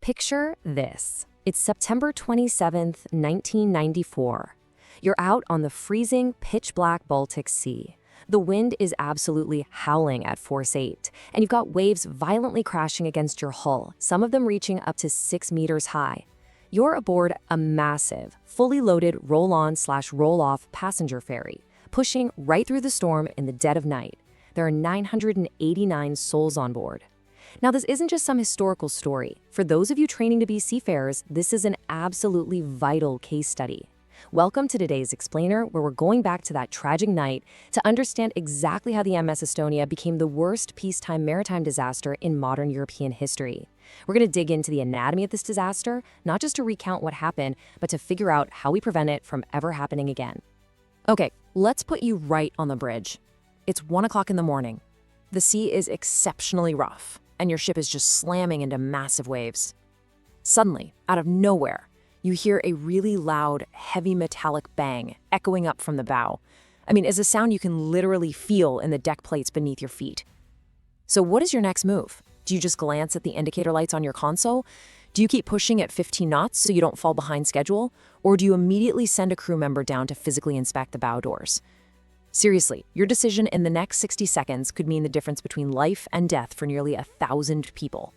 Picture this. It's September 27th, 1994. You're out on the freezing, pitch-black Baltic Sea. The wind is absolutely howling at force 8, and you've got waves violently crashing against your hull, some of them reaching up to 6 meters high. You're aboard a massive, fully loaded roll-on/roll-off passenger ferry, pushing right through the storm in the dead of night. There are 989 souls on board. Now, this isn't just some historical story. For those of you training to be seafarers, this is an absolutely vital case study. Welcome to today's Explainer, where we're going back to that tragic night to understand exactly how the MS Estonia became the worst peacetime maritime disaster in modern European history. We're going to dig into the anatomy of this disaster, not just to recount what happened, but to figure out how we prevent it from ever happening again. Okay, let's put you right on the bridge. It's 1 o'clock in the morning. The sea is exceptionally rough, and your ship is just slamming into massive waves. Suddenly, out of nowhere, you hear a really loud, heavy metallic bang echoing up from the bow. It's a sound you can literally feel in the deck plates beneath your feet. So what is your next move? Do you just glance at the indicator lights on your console? Do you keep pushing at 15 knots so you don't fall behind schedule? Or do you immediately send a crew member down to physically inspect the bow doors? Seriously, your decision in the next 60 seconds could mean the difference between life and death for nearly 1,000 people.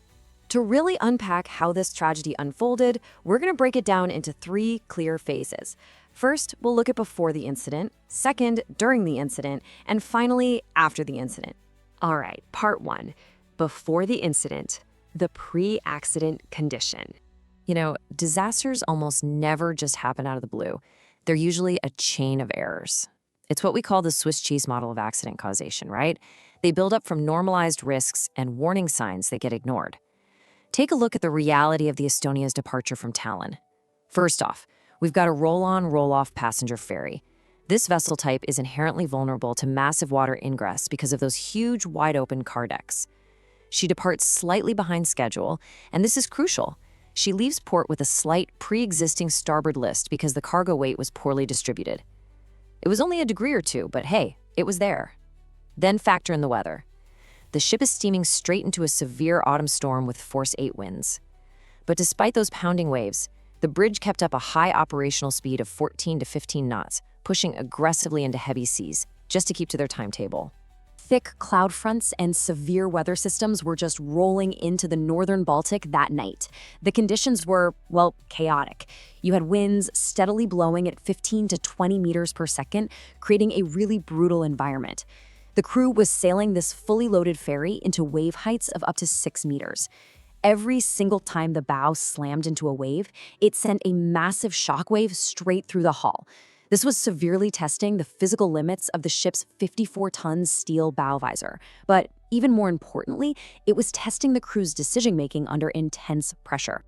To really unpack how this tragedy unfolded, we're going to break it down into 3 clear phases. First, we'll look at before the incident, second, during the incident, and finally, after the incident. All right, part 1, before the incident, the pre-accident condition. Disasters almost never just happen out of the blue. They're usually a chain of errors. It's what we call the Swiss cheese model of accident causation, right? They build up from normalized risks and warning signs that get ignored. Take a look at the reality of the Estonia's departure from Tallinn. First off, we've got a roll-on, roll-off passenger ferry. This vessel type is inherently vulnerable to massive water ingress because of those huge, wide-open car decks. She departs slightly behind schedule, and this is crucial. She leaves port with a slight, pre-existing starboard list because the cargo weight was poorly distributed. It was only a degree or two, but hey, it was there. Then factor in the weather. The ship is steaming straight into a severe autumn storm with force 8 winds. But despite those pounding waves, the bridge kept up a high operational speed of 14 to 15 knots, pushing aggressively into heavy seas, just to keep to their timetable. Thick cloud fronts and severe weather systems were just rolling into the northern Baltic that night. The conditions were, chaotic. You had winds steadily blowing at 15 to 20 meters per second, creating a really brutal environment. The crew was sailing this fully loaded ferry into wave heights of up to 6 meters. Every single time the bow slammed into a wave, it sent a massive shockwave straight through the hull. This was severely testing the physical limits of the ship's 54-ton steel bow visor. But even more importantly, it was testing the crew's decision-making under intense pressure.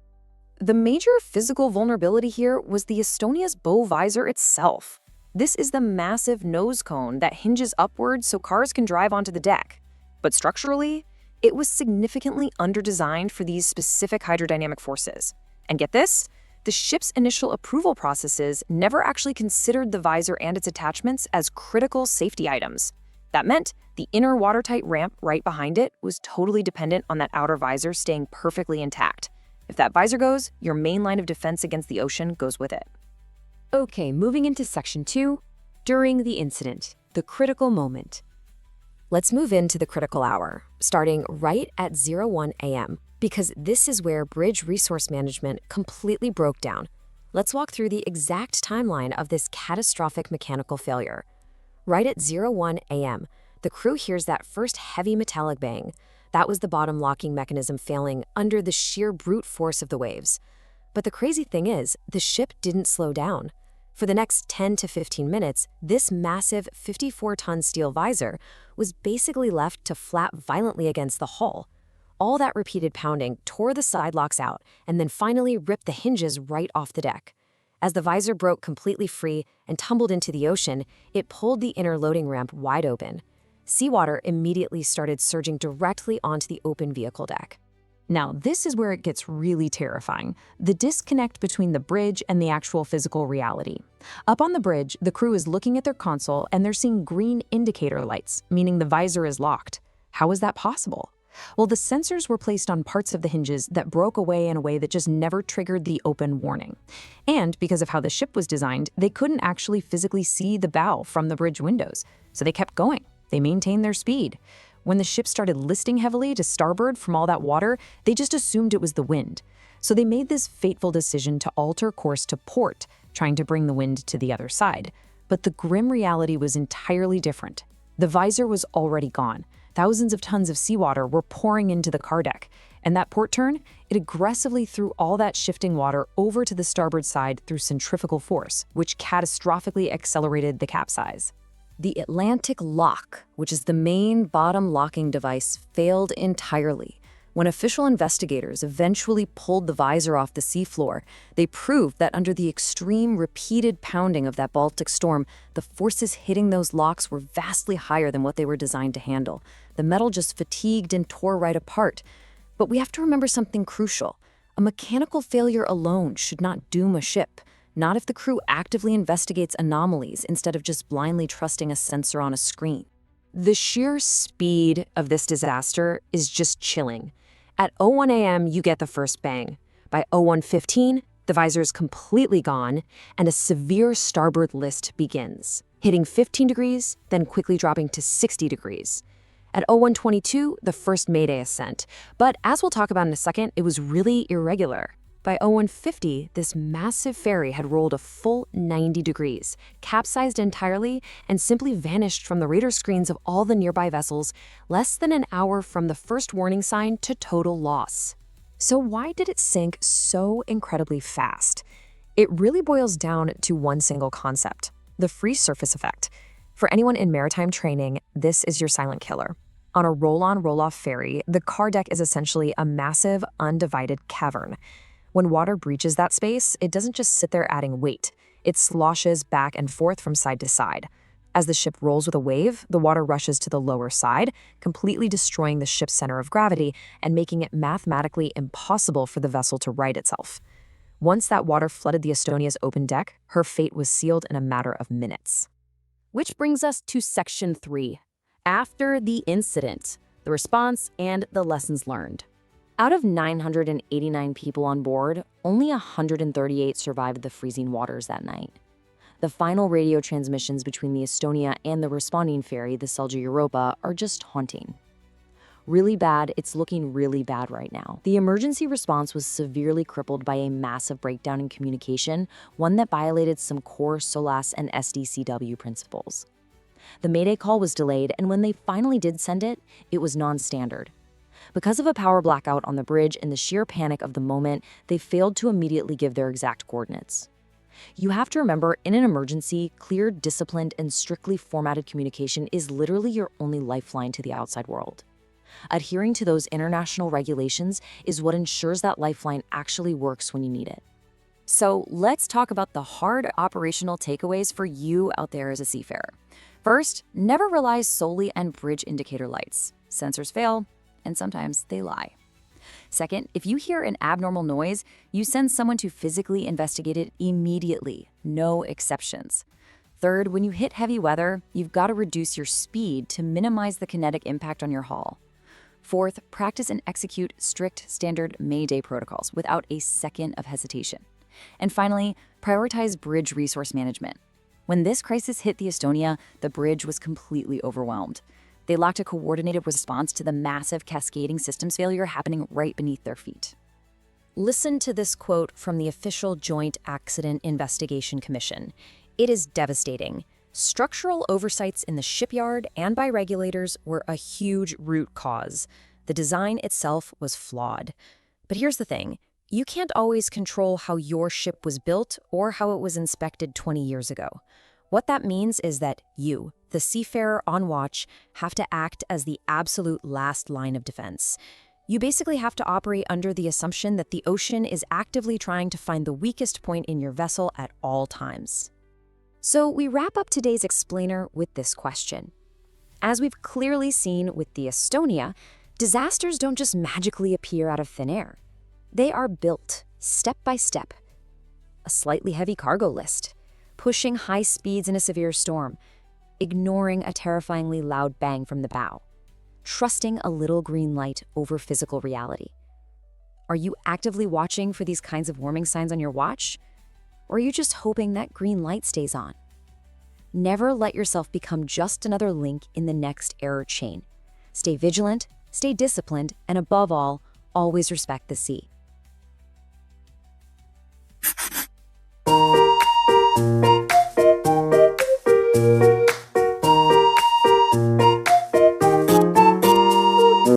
The major physical vulnerability here was the Estonia's bow visor itself. This is the massive nose cone that hinges upward so cars can drive onto the deck. But structurally, it was significantly underdesigned for these specific hydrodynamic forces. And get this, the ship's initial approval processes never actually considered the visor and its attachments as critical safety items. That meant the inner watertight ramp right behind it was totally dependent on that outer visor staying perfectly intact. If that visor goes, your main line of defense against the ocean goes with it. Okay, moving into section 2, during the incident, the critical moment. Let's move into the critical hour, starting right at 01 a.m., because this is where bridge resource management completely broke down. Let's walk through the exact timeline of this catastrophic mechanical failure. Right at 01 a.m., the crew hears that first heavy metallic bang. That was the bottom locking mechanism failing under the sheer brute force of the waves. But the crazy thing is, the ship didn't slow down. For the next 10 to 15 minutes, this massive 54-ton steel visor was basically left to flap violently against the hull. All that repeated pounding tore the side locks out and then finally ripped the hinges right off the deck. As the visor broke completely free and tumbled into the ocean, it pulled the inner loading ramp wide open. Seawater immediately started surging directly onto the open vehicle deck. Now, this is where it gets really terrifying, the disconnect between the bridge and the actual physical reality. Up on the bridge, the crew is looking at their console and they're seeing green indicator lights, meaning the visor is locked. How is that possible? Well, the sensors were placed on parts of the hinges that broke away in a way that just never triggered the open warning. And because of how the ship was designed, they couldn't actually physically see the bow from the bridge windows, so they kept going. They maintained their speed. When the ship started listing heavily to starboard from all that water, they just assumed it was the wind. So they made this fateful decision to alter course to port, trying to bring the wind to the other side. But the grim reality was entirely different. The visor was already gone. Thousands of tons of seawater were pouring into the car deck, and that port turn, it aggressively threw all that shifting water over to the starboard side through centrifugal force, which catastrophically accelerated the capsize. The Atlantic lock, which is the main bottom locking device, failed entirely. When official investigators eventually pulled the visor off the seafloor, they proved that under the extreme repeated pounding of that Baltic storm, the forces hitting those locks were vastly higher than what they were designed to handle. The metal just fatigued and tore right apart. But we have to remember something crucial. A mechanical failure alone should not doom a ship, not if the crew actively investigates anomalies instead of just blindly trusting a sensor on a screen. The sheer speed of this disaster is just chilling. At 01 a.m., you get the first bang. By 01:15, the visor is completely gone, and a severe starboard list begins, hitting 15 degrees, then quickly dropping to 60 degrees. At 01:22, the first Mayday is sent, but as we'll talk about in a second, it was really irregular. By 01:50, this massive ferry had rolled a full 90 degrees, capsized entirely, and simply vanished from the radar screens of all the nearby vessels, less than an hour from the first warning sign to total loss. So why did it sink so incredibly fast? It really boils down to one single concept: the free surface effect. For anyone in maritime training, this is your silent killer. On a roll-on, roll-off ferry, the car deck is essentially a massive, undivided cavern. When water breaches that space, it doesn't just sit there adding weight. It sloshes back and forth from side to side. As the ship rolls with a wave, the water rushes to the lower side, completely destroying the ship's center of gravity and making it mathematically impossible for the vessel to right itself. Once that water flooded the Estonia's open deck, her fate was sealed in a matter of minutes. Which brings us to Section 3, after the incident, the response, and the lessons learned. Out of 989 people on board, only 138 survived the freezing waters that night. The final radio transmissions between the Estonia and the responding ferry, the Selja Europa, are just haunting. Really bad, it's looking really bad right now. The emergency response was severely crippled by a massive breakdown in communication, one that violated some core SOLAS and SDCW principles. The Mayday call was delayed, and when they finally did send it, it was non-standard. Because of a power blackout on the bridge and the sheer panic of the moment, they failed to immediately give their exact coordinates. You have to remember, in an emergency, clear, disciplined, and strictly formatted communication is literally your only lifeline to the outside world. Adhering to those international regulations is what ensures that lifeline actually works when you need it. So let's talk about the hard operational takeaways for you out there as a seafarer. First, never rely solely on bridge indicator lights. Sensors fail, and sometimes they lie. Second, if you hear an abnormal noise, you send someone to physically investigate it immediately, no exceptions. Third, when you hit heavy weather, you've got to reduce your speed to minimize the kinetic impact on your hull. Fourth, practice and execute strict standard Mayday protocols without a second of hesitation. And finally, prioritize bridge resource management. When this crisis hit the Estonia, the bridge was completely overwhelmed. They lacked a coordinated response to the massive cascading systems failure happening right beneath their feet. Listen to this quote from the official Joint Accident Investigation Commission. It is devastating. Structural oversights in the shipyard and by regulators were a huge root cause. The design itself was flawed. But here's the thing. You can't always control how your ship was built or how it was inspected 20 years ago. What that means is that you, the seafarer on watch, have to act as the absolute last line of defense. You basically have to operate under the assumption that the ocean is actively trying to find the weakest point in your vessel at all times. So we wrap up today's explainer with this question. As we've clearly seen with the Estonia, disasters don't just magically appear out of thin air. They are built, step by step. A slightly heavy cargo list, pushing high speeds in a severe storm, ignoring a terrifyingly loud bang from the bow. trusting a little green light over physical reality. Are you actively watching for these kinds of warming signs on your watch? Or are you just hoping that green light stays on? Never let yourself become just another link in the next error chain. Stay vigilant, stay disciplined, and above all, always respect the sea.